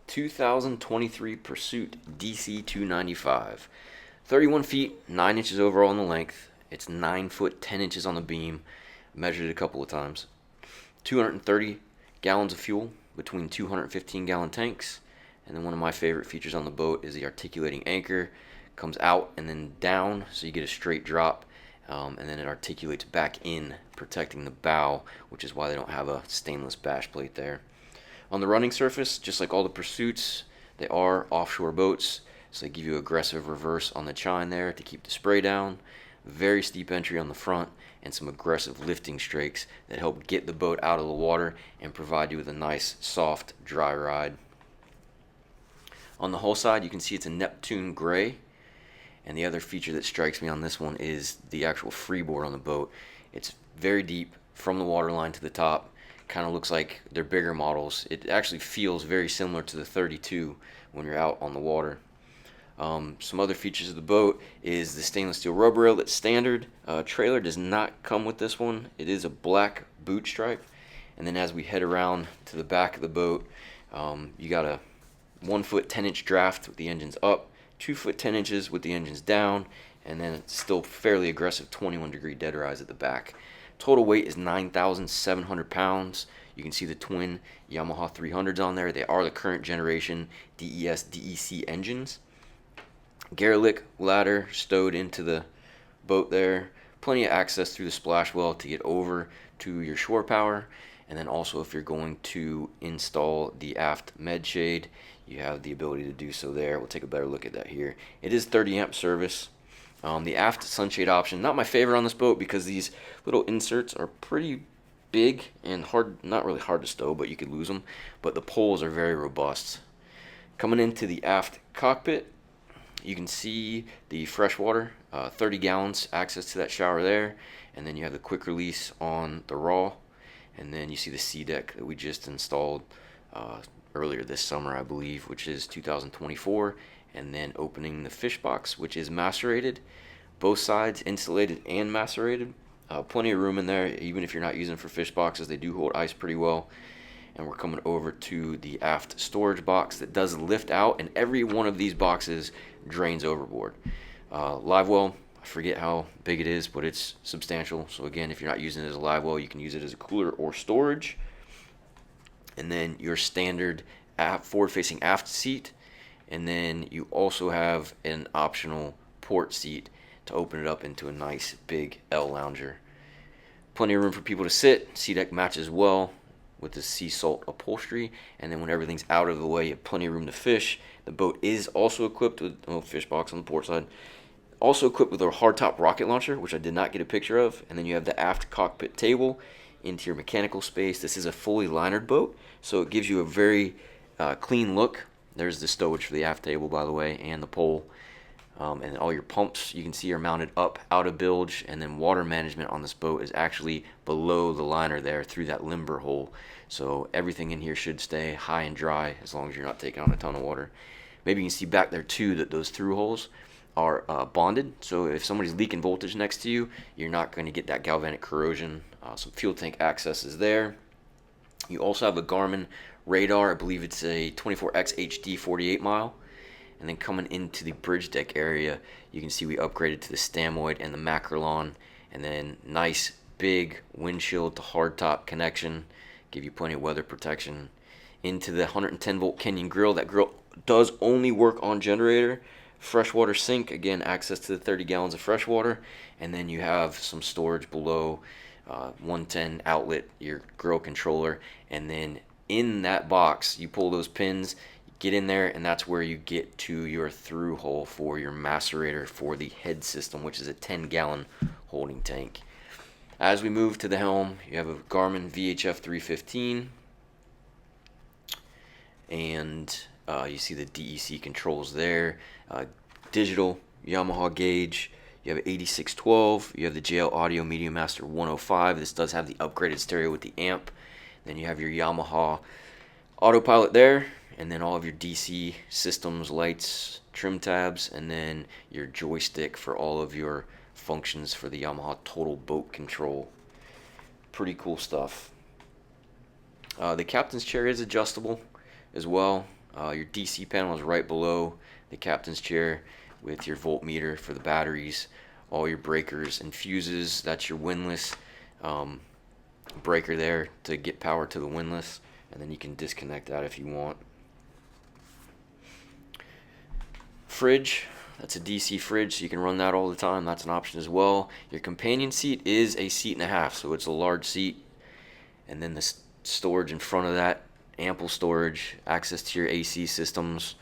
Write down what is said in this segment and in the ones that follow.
2023 Pursuit DC 295. 31 feet, 9 inches overall in the length. It's 9 foot 10 inches on the beam. Measured it a couple of times. 230 gallons of fuel between 215 gallon tanks. And then one of my favorite features on the boat is the articulating anchor. Comes out and then down, so you get a straight drop. And then it articulates back in, protecting the bow, which is why they don't have a stainless bash plate there. On the running surface, just like all the Pursuits, they are offshore boats, so they give you aggressive reverse on the chine there to keep the spray down, very steep entry on the front, and some aggressive lifting strakes that help get the boat out of the water and provide you with a nice, soft, dry ride. On the hull side, you can see it's a Neptune Gray, and the other feature that strikes me on this one is the actual freeboard on the boat. It's very deep from the waterline to the top. Kind of looks like they're bigger models. It actually feels very similar to the 32 when you're out on the water. Some other features of the boat is the stainless steel rubber rail that's standard. Trailer does not come with this one. It is a black boot stripe. And then as we head around to the back of the boat, you got a 1 foot 10 inch draft with the engines up, 2 foot 10 inches with the engines down, and then it's still fairly aggressive 21-degree dead rise at the back. Total weight is 9,700 pounds. You can see the twin Yamaha 300s on there. They are the current generation DES DEC engines. Garlic ladder stowed into the boat there. Plenty of access through the splash well to get over to your shore power. And then also if you're going to install the aft med shade, you have the ability to do so there. We'll take a better look at that here. It is 30 amp service. The aft sunshade option, not my favorite on this boat because these little inserts are pretty big and hard, not really hard to stow, but you could lose them. But the poles are very robust. Coming into the aft cockpit, you can see the freshwater, 30 gallons, access to that shower there. And then you have the quick release on the raw. And then you see the sea deck that we just installed earlier this summer, I believe, which is 2024. And then opening the fish box, which is macerated, both sides insulated and macerated. Plenty of room in there, even if you're not using it for fish boxes. They do hold ice pretty well. And we're coming over to the aft storage box that does lift out, and every one of these boxes drains overboard. Live well, I forget how big it is, but it's substantial. So again, if you're not using it as a live well, you can use it as a cooler or storage. And then your standard forward-facing aft seat. And then you also have an optional port seat to open it up into a nice big L lounger. Plenty of room for people to sit. Sea deck matches well with the sea salt upholstery. And then when everything's out of the way, you have plenty of room to fish. The boat is also equipped with a fish box on the port side. Also equipped with a hardtop rocket launcher, which I did not get a picture of. And then you have the aft cockpit table into your mechanical space. This is a fully linered boat, so it gives you a very clean look. There's the stowage for the aft table, by the way, and the pole. And all your pumps, you can see, are mounted up out of bilge. And then water management on this boat is actually below the liner there through that limber hole. So everything in here should stay high and dry as long as you're not taking on a ton of water. Maybe you can see back there, too, that those through holes are bonded. So if somebody's leaking voltage next to you, you're not going to get that galvanic corrosion. Some fuel tank access is there. You also have a Garmin radar. I believe it's a 24X HD 48 mile. And then coming into the bridge deck area, you can see we upgraded to the Stamoid and the Macrolon. And then nice big windshield to hardtop connection. Give you plenty of weather protection. Into the 110 volt Kenyon grill. That grill does only work on generator. Freshwater sink, again, access to the 30 gallons of fresh water. And then you have some storage below, 110 outlet, your grill controller. And then in that box, you pull those pins, get in there, and that's where you get to your through hole for your macerator for the head system, which is a 10-gallon holding tank. As we move to the helm, you have a Garmin VHF 315, and you see the DEC controls there. Digital Yamaha gauge. You have 8612. You have the JL Audio Media Master 105. This does have the upgraded stereo with the amp. Then you have your Yamaha autopilot there, and then all of your DC systems, lights, trim tabs, and then your joystick for all of your functions for the Yamaha Total Boat Control. Pretty cool stuff. The captain's chair is adjustable as well. Your DC panel is right below the captain's chair with your voltmeter for the batteries, all your breakers and fuses. That's your windlass breaker there to get power to the windlass, and then you can disconnect that if you want. Fridge, that's a DC fridge, so you can run that all the time. That's an option as well. Your companion seat is a seat and a half, so it's a large seat. And then the storage in front of that, ample storage, access to your AC systems,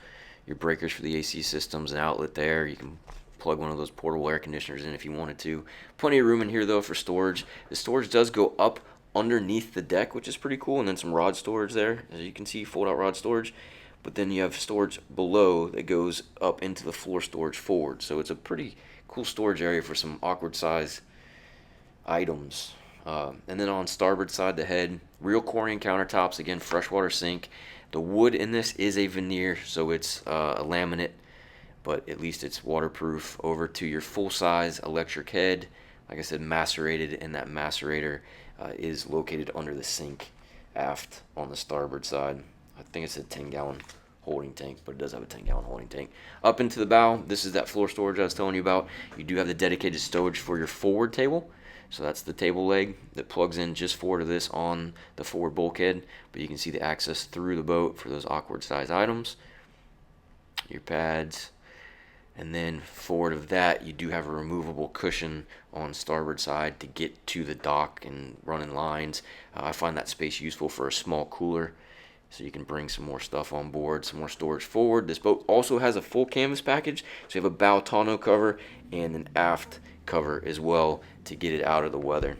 your breakers for the AC systems, an outlet there. You can plug one of those portable air conditioners in if you wanted to. Plenty of room in here though for storage. The storage does go up underneath the deck, which is pretty cool, and then some rod storage there, as you can see, fold out rod storage. But then you have storage below that goes up into the floor storage forward. So it's a pretty cool storage area for some awkward size items. And then on starboard side, the head, real corian countertops, again, freshwater sink. The wood in this is a veneer, so it's a laminate, but at least it's waterproof. Over to your full-size electric head, like I said, macerated, and that macerator is located under the sink aft on the starboard side. I think it's a 10-gallon holding tank, but it does have a 10-gallon holding tank. Up into the bow, this is that floor storage I was telling you about. You do have the dedicated stowage for your forward table. So that's the table leg that plugs in just forward of this on the forward bulkhead, but you can see the access through the boat for those awkward size items. Your pads, and then forward of that you do have a removable cushion on starboard side to get to the dock and running lines. I find that space useful for a small cooler, so you can bring some more stuff on board, some more storage forward. This boat also has a full canvas package, so you have a bow tonneau cover and an aft cover as well to get it out of the weather.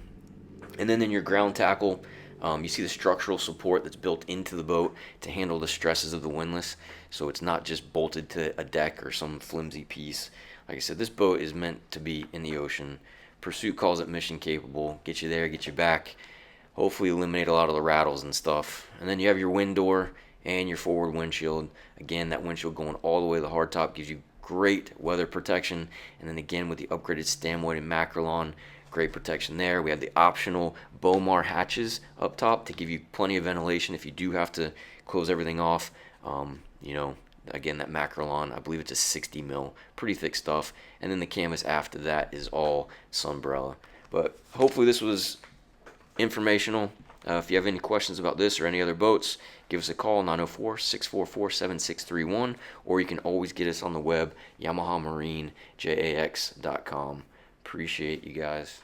And then in your ground tackle, you see the structural support that's built into the boat to handle the stresses of the windlass, so it's not just bolted to a deck or some flimsy piece. Like I said, this boat is meant to be in the ocean. Pursuit calls it mission capable. Get you there, get you back, hopefully eliminate a lot of the rattles and stuff. And then you have your wind door and your forward windshield. Again, that windshield going all the way to the hardtop gives you great weather protection. And then again with the upgraded Stanwood and Macrolon, great protection there. We have the optional Bomar hatches up top to give you plenty of ventilation if you do have to close everything off. Again, that Macrolon, I believe it's a 60 mil, pretty thick stuff. And then the canvas after that is all Sunbrella. But hopefully this was informational. If you have any questions about this or any other boats, give us a call, 904-644-7631, or you can always get us on the web, YamahaMarineJAX.com. Appreciate you guys.